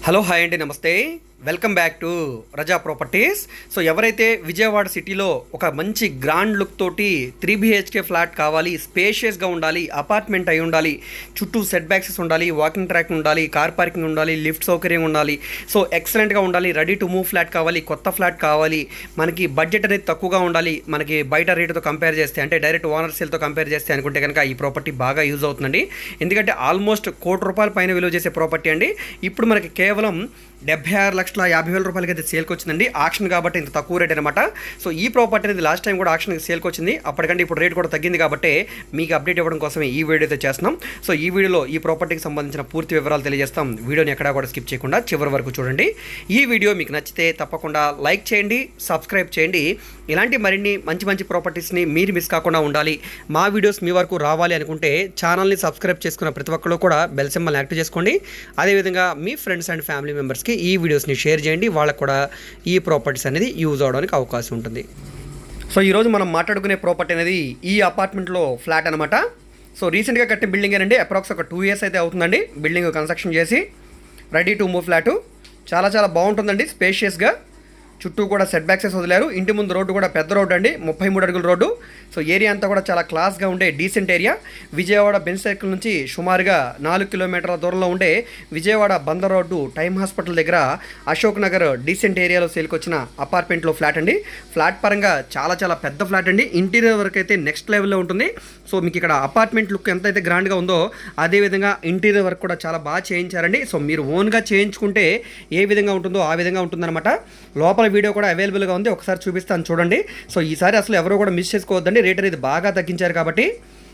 Hello hi అండి, నమస్తే. Welcome back to Raza properties. So ఎవరైతే విజయవాడ సిటీలో ఒక మంచి గ్రాండ్ లుక్ తోటి 3 BHK ఫ్లాట్ కావాలి, స్పేషియస్గా ఉండాలి, అపార్ట్మెంట్ అయి ఉండాలి, చుట్టూ సెట్ బ్యాక్సెస్ ఉండాలి, వాకింగ్ ట్రాక్ ఉండాలి, కార్ పార్కింగ్ ఉండాలి, లిఫ్ట్ సౌకర్యం ఉండాలి, సో ఎక్సలెంట్గా ఉండాలి, రెడీ టు మూవ్ ఫ్లాట్ కావాలి, కొత్త ఫ్లాట్ కావాలి, మనకి బడ్జెట్ అనేది తక్కువగా ఉండాలి, మనకి బయట రేటుతో కంపేర్ చేస్తే అంటే డైరెక్ట్ ఓనర్ సేల్తో కంపేర్ చేస్తే అనుకుంటే కనుక ఈ ప్రాపర్టీ బాగా యూజ్ అవుతుందండి. ఎందుకంటే ఆల్మోస్ట్ ₹1,00,00,000 పైన విలువ చేసే ప్రాపర్టీ అండి. ఇప్పుడు మనకి కేవలం 76,50,000 అయితే సేల్కి వచ్చిందండి. ఆక్షన్ కాబట్టి ఇంత తక్కువ రేట్ అనమాట. సో ఈ ప్రాపర్టీ అనేది లాస్ట్ టైం కూడా ఆక్షన్కి సేల్కి వచ్చింది, అప్పటికంటే ఇప్పుడు రేట్ కూడా తగ్గింది కాబట్టి మీకు అప్డేట్ ఇవ్వడం కోసమే ఈ వీడియో అయితే చేస్తున్నాం. సో ఈ వీడియోలో ఈ ప్రాపర్టీకి సంబంధించిన పూర్తి వివరాలు తెలియజేస్తాం. వీడియోని ఎక్కడా కూడా స్కిప్ చేయకుండా చివరి వరకు చూడండి. ఈ వీడియో మీకు నచ్చితే తప్పకుండా లైక్ చేయండి, సబ్స్క్రైబ్ చేయండి. ఇలాంటి మరిన్ని మంచి మంచి ప్రాపర్టీస్ని మీరు మిస్ కాకుండా ఉండాలి, మా వీడియోస్ మీ వరకు రావాలి అనుకుంటే ఛానల్ని సబ్స్క్రైబ్ చేసుకున్న ప్రతి ఒక్కరు కూడా బెల్ సింబల్ని యాక్టివ్ చేసుకోండి. అదేవిధంగా మీ ఫ్రెండ్స్ అండ్ ఫ్యామిలీ మెంబర్స్కి ఈ వీడియోస్ని షేర్ చేయండి, వాళ్ళకు కూడా ఈ ప్రాపర్టీస్ అనేది యూజ్ అవడానికి అవకాశం ఉంటుంది. సో ఈరోజు మనం మాట్లాడుకునే ప్రాపర్టీ అనేది ఈ అపార్ట్మెంట్లో ఫ్లాట్ అనమాట. సో రీసెంట్గా కట్టిన బిల్డింగ్ అండి, అప్రాక్స్ ఒక 2 years అయితే అవుతుందండి బిల్డింగ్ కన్స్ట్రక్షన్ చేసి. రెడీ టు మూవ్ ఫ్లాటు చాలా చాలా బాగుంటుందండి, స్పేషియస్గా. చుట్టూ కూడా సెట్ బ్యాక్సెస్ వదిలేరు. ఇంటి ముందు రోడ్డు కూడా పెద్ద రోడ్డు అండి, 33 అడుగుల రోడ్డు. సో ఏరియా అంతా కూడా చాలా క్లాస్గా ఉండే decent area. Vijayawada bench circle నుంచి సుమారుగా 4 కిలోమీటర్ల దూరంలో ఉండే Vijayawada Bandar road time hospital దగ్గర అశోక్ నగర్ డీసెంట్ ఏరియాలో సేల్కి వచ్చిన అపార్ట్మెంట్లో ఫ్లాట్ అండి. ఫ్లాట్ పరంగా చాలా చాలా పెద్ద ఫ్లాట్ అండి. ఇంటీరియర్ వరకు అయితే నెక్స్ట్ లెవెల్లో ఉంటుంది. సో మీకు ఇక్కడ అపార్ట్మెంట్ లుక్ ఎంతైతే గ్రాండ్గా ఉందో అదేవిధంగా ఇంటీరియర్ వర్క్ కూడా చాలా బాగా చేయించారండి. సో మీరు ఓన్గా చేయించుకుంటే ఏ విధంగా ఉంటుందో ఆ విధంగా ఉంటుందన్నమాట. లోపల వీడియో కూడా అవైలబుల్గా ఉంది, ఒకసారి చూపిస్తాను చూడండి. సో ఈసారి అసలు ఎవరో కూడా మిస్ చేసుకోవద్దండి, రేట్ అనేది బాగా తగ్గించారు కాబట్టి.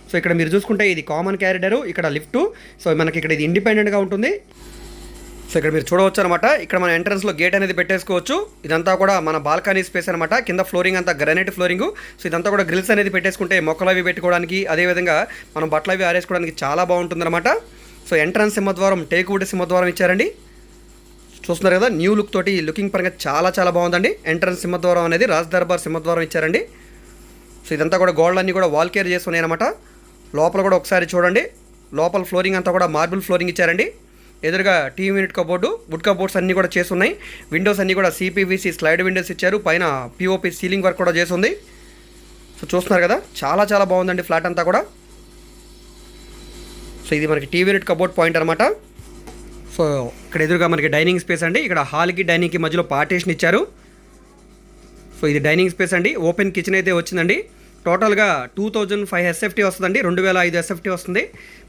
సో ఇక్కడ మీరు చూసుకుంటే ఇది కామన్ క్యారిడరు, ఇక్కడ లిఫ్ట్. సో మనకి ఇక్కడ ఇది ఇండిపెండెంట్గా ఉంటుంది. సో ఇక్కడ మీరు చూడవచ్చు అనమాట, ఇక్కడ మన ఎంట్రన్స్లో గేట్ అనేది పెట్టేసుకోవచ్చు. ఇదంతా కూడా మన బాల్కనీ స్పేస్ అనమాట. కింద ఫ్లోరింగ్ అంతా గ్రానైట్ ఫ్లోరింగ్. సో ఇదంతా కూడా గ్రిల్స్ అనేది పెట్టేసుకుంటే మొక్కలు అవి పెట్టుకోవడానికి, అదేవిధంగా మనం బట్టలు అవి ఆరేసుకోవడానికి చాలా బాగుంటుందన్నమాట. సో ఎంట్రన్స్ సింహద్వారం టేక్వుడ్ సింహద్వారం ఇచ్చారండి. చూస్తున్నారు కదా, న్యూ లుక్ తోటి లుకింగ్ పరంగా చాలా చాలా బాగుందండి. ఎంట్రన్స్ సింహద్వారం అనేది రాజ్ దర్బార్ సింహద్వారం ఇచ్చారండి. సో ఇదంతా కూడా గోడలన్నీ కూడా వాల్ కేర్ చేస్తున్నాయి అనమాట. లోపల కూడా ఒకసారి చూడండి, లోపల ఫ్లోరింగ్ అంతా కూడా మార్బుల్ ఫ్లోరింగ్ ఇచ్చారండి. ఎదురుగా TV unit cupboard, would cupboards అన్నీ కూడా చేస్తున్నాయి. విండోస్ అన్నీ కూడా CPVC స్లైడ్ విండోస్ ఇచ్చారు. పైన POP సీలింగ్ వర్క్ కూడా చేస్తుంది. సో చూస్తున్నారు కదా, చాలా చాలా బాగుందండి ఫ్లాట్ అంతా కూడా. సో ఇది మనకి టీవీ యూనిట్ కబోర్డ్ పాయింట్ అనమాట. సో ఇక్కడ ఎదురుగా మనకి డైనింగ్ స్పేస్ అండి. ఇక్కడ హాల్కి డైనింగ్కి మధ్యలో పార్టీషన్ ఇచ్చారు. సో ఇది డైనింగ్ స్పేస్ అండి. ఓపెన్ కిచెన్ అయితే వచ్చిందండి. టోటల్గా 2005 SFT వస్తుందండి, 2005 SFT వస్తుంది.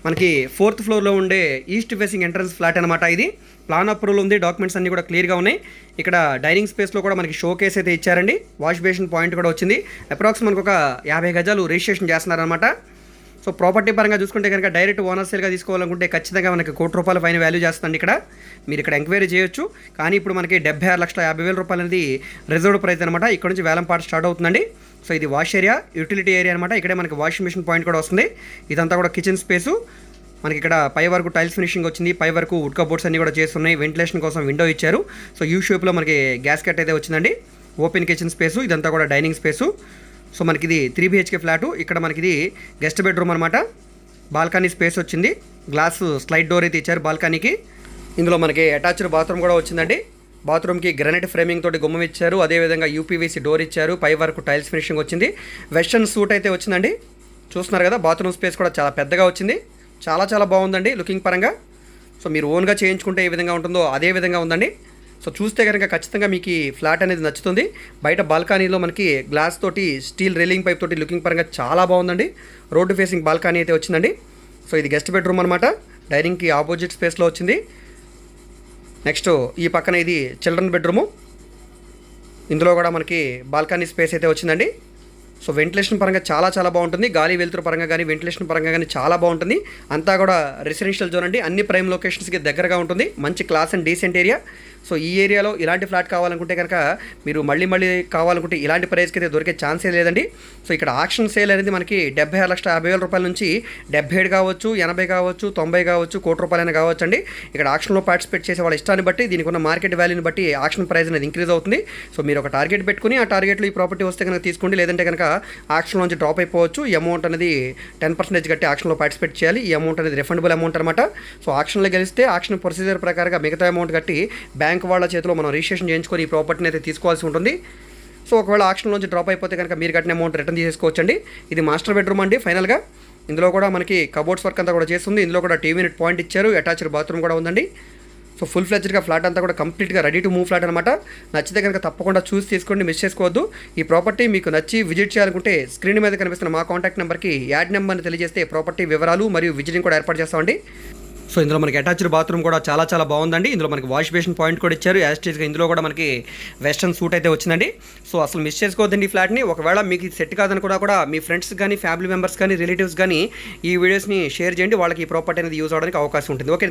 మనకి 4th ఫ్లోర్లో ఉండే ఈస్ట్ ఫేసింగ్ ఎంట్రన్స్ ఫ్లాట్ అనమాట. ఇది ప్లాన్ అప్రూవల్ ఉంది, డాక్యుమెంట్స్ అన్నీ కూడా క్లియర్గా ఉన్నాయి. ఇక్కడ డైనింగ్ స్పేస్లో కూడా మనకి షో కేస్ అయితే ఇచ్చారండి. వాష్ బేసిన్ పాయింట్ కూడా వచ్చింది. అప్రాక్స్ మనకు ఒక 50 గజాలు రిజిస్ట్రేషన్ చేస్తున్నారనమాట. సో ప్రాపర్టీ పరంగా చూసుకుంటే కనుక డైరెక్ట్ ఓనర్ సేల్గా తీసుకోవాలనుకుంటే ఖచ్చితంగా మనకి ₹1,00,00,000 పైన వాల్యూ చేస్తుంది. ఇక్కడ మీరు ఇక్కడ ఎంక్వైరీ చేయొచ్చు. కానీ ఇప్పుడు మనకి ₹76,50,000 అనేది రిజర్వ్డ్ ప్రైస్ అనమాట. ఇక్కడ నుంచి వేలంపాట స్టార్ట్ అవుతుందండి. సో ఇది వాష్ ఏరియా, యూటిలిటీ ఏరియా అనమాట. ఇక్కడే మనకి వాషింగ్ మిషన్ పాయింట్ కూడా వస్తుంది. ఇదంతా కూడా కిచెన్ స్పేసు. మనకి ఇక్కడ పై వరకు టైల్స్ ఫినిషింగ్ వచ్చింది, పై వరకు వుడ్ కబోర్డ్స్ అన్నీ కూడా చేస్తున్నాయి. వెంటిలేషన్ కోసం విండో ఇచ్చారు. సో యూ షేప్లో మనకి గ్యాస్ కట్ అయితే వచ్చిందండి. ఓపెన్ కిచెన్ స్పేసు, ఇదంతా కూడా డైనింగ్ స్పేసు. సో మనకి ఇది 3 BHK ఫ్లాటు. ఇక్కడ మనకి ఇది గెస్ట్ బెడ్రూమ్ అనమాట. బాల్కనీ స్పేస్ వచ్చింది, గ్లాస్ స్లైడ్ డోర్ అయితే ఇచ్చారు బాల్కనీకి. ఇందులో మనకి అటాచ్డ్ బాత్రూమ్ కూడా వచ్చిందండి. బాత్రూమ్కి గ్రానైట్ ఫ్రేమింగ్ తోటి గుమ్మం ఇచ్చారు, అదేవిధంగా UPVC డోర్ ఇచ్చారు. పై వరకు టైల్స్ ఫినిషింగ్ వచ్చింది. వెస్టర్న్ సూట్ అయితే వచ్చిందండి. చూస్తున్నారు కదా, బాత్రూమ్ స్పేస్ కూడా చాలా పెద్దగా వచ్చింది. చాలా చాలా బాగుందండి లుకింగ్ పరంగా. సో మీరు ఓన్గా చేయించుకుంటే ఏ విధంగా ఉంటుందో అదే విధంగా ఉందండి. సో చూస్తే కనుక ఖచ్చితంగా మీకు ఈ ఫ్లాట్ అనేది నచ్చుతుంది. బయట బాల్కనీలో మనకి గ్లాస్ తోటి స్టీల్ రైలింగ్ పైప్ తోటి లుకింగ్ పరంగా చాలా బాగుందండి. రోడ్డు ఫేసింగ్ బాల్కనీ అయితే వచ్చిందండి. సో ఇది గెస్ట్ బెడ్రూమ్ అనమాట. డైనింగ్కి ఆపోజిట్ స్పేస్లో వచ్చింది. నెక్స్ట్ ఈ పక్కన ఇది చిల్డ్రన్ బెడ్రూము. ఇందులో కూడా మనకి బాల్కనీ స్పేస్ అయితే వచ్చిందండి. సో వెంటిలేషన్ పరంగా చాలా చాలా బాగుంటుంది. గాలి వెలుతురు పరంగా కానీ వెంటిలేషన్ పరంగా కానీ చాలా బాగుంటుంది. అంతా కూడా రెసిడెన్షియల్ జోన్ అండి. అన్ని ప్రైమ్ లొకేషన్స్కి దగ్గరగా ఉంటుంది. మంచి class and decent area. So ఈ ఏరియాలో ఇలాంటి ఫ్లాట్ కావాలనుకుంటే కనుక మీరు మళ్ళీ కావాలనుకుంటే ఇలాంటి ప్రైస్కి అయితే దొరికే ఛాన్సే లేదండి. సో ఇక్కడ ఆక్షన్ సేల్ అనేది మనకి 76,50,000 రూపాయల నుంచి 77 కావచ్చు, 80 కావచ్చు, 90 కావచ్చు, ₹1,00,00,000 కావచ్చు అండి. ఇక్కడ ఆక్షన్లో పార్టిసిపేట్ చేసే వాళ్ళ ఇష్టాన్ని బట్టి, దీనికి ఉన్న మార్కెట్ వాల్యూని బట్టి ఆక్షన్ ప్రైస్ అనేది ఇంక్రీజ్ అవుతుంది. సో మీరు ఒక టార్గెట్ పెట్టుకుని ఆ టార్గెట్లో ఈ ప్రాపర్టీ వస్తే కనుక తీసుకోండి, లేదంటే కనుక ఆక్షన్ నుంచి డ్రాప్ అయిపోవచ్చు. ఈ అమౌంట్ అనేది 10% కట్టి ఆక్షన్లో పార్టిసిపేట్ చేయాలి. ఈ అమౌంట్ అనేది రిఫండబుల్ అమౌంట్ అనమాట. సో ఆక్షన్లో గెలిస్తే ఆక్షన్ ప్రొసీజర్ ప్రకారంగా మిగతా అమౌంట్ కట్టి బ్యాంక్ వాళ్ళ చేతిలో మనం రిజిస్ట్రేషన్ చేయించుకొని ఈ ప్రాపర్టీని అయితే తీసుకోవాల్సి ఉంటుంది. సో ఒకవేళ ఆక్షన్ నుంచి డ్రాప్ అయిపోతే కనుక మీరు కట్టిన అమౌంట్ రిటర్న్ తీసేసుకోవచ్చండి. ఇది మాస్టర్ బెడ్రూమ్ అండి. ఫైనల్గా ఇందులో కూడా మనకి కబోర్డ్స్ వర్క్ అంతా కూడా చేస్తుంది. ఇందులో కూడా టీవీ యూనిట్ పాయింట్ ఇచ్చారు, అటాచ్డ్ బాత్రూమ్ కూడా ఉందండి. సో ఫుల్ ఫ్లెడ్జ్డ్గా ఫ్లాట్ అంతా కూడా కంప్లీట్గా రెడీ టు మూవ్ ఫ్లాట్ అనమాట. నచ్చితే కనుక తప్పకుండా చూసి తీసుకోండి, మిస్ చేసుకోవద్దు. ఈ ప్రాపర్టీ మీకు నచ్చి విజిట్ చేయాలనుకుంటే స్క్రీన్ మీద కనిపిస్తున్న మా కాంటాక్ట్ నెంబర్కి యాడ్ నెంబర్ని తెలియజేస్తే ప్రాపర్టీ వివరాలు మరియు విజిటింగ్ కూడా ఏర్పాటు చేస్తామండి. సో ఇందులో మనకి అటాచ్డ్ బాత్రూమ్ కూడా చాలా బాగుందండి. ఇందులో మనకి వాష్ బేసిన్ పాయింట్ కూడా ఇచ్చారు. యాస్టేజ్గా ఇందులో కూడా మనకి వెస్టర్న్ సూట్ అయితే వచ్చిందండి. సో అసలు మిస్ చేసుకోవద్దండి ఈ ఫ్లాట్ని. ఒకవేళ మీకు సెట్ కాదనుకున్నా కూడా మీ ఫ్రెండ్స్ కానీ, ఫ్యామిలీ మెంబర్స్ కానీ, రిలేటివ్స్ కానీ ఈ వీడియోస్ని షేర్ చేయండి. వాళ్ళకి ఈ ప్రాపర్టీ అనేది యూజ్ అవడానికి అవకాశం ఉంటుంది. ఓకే.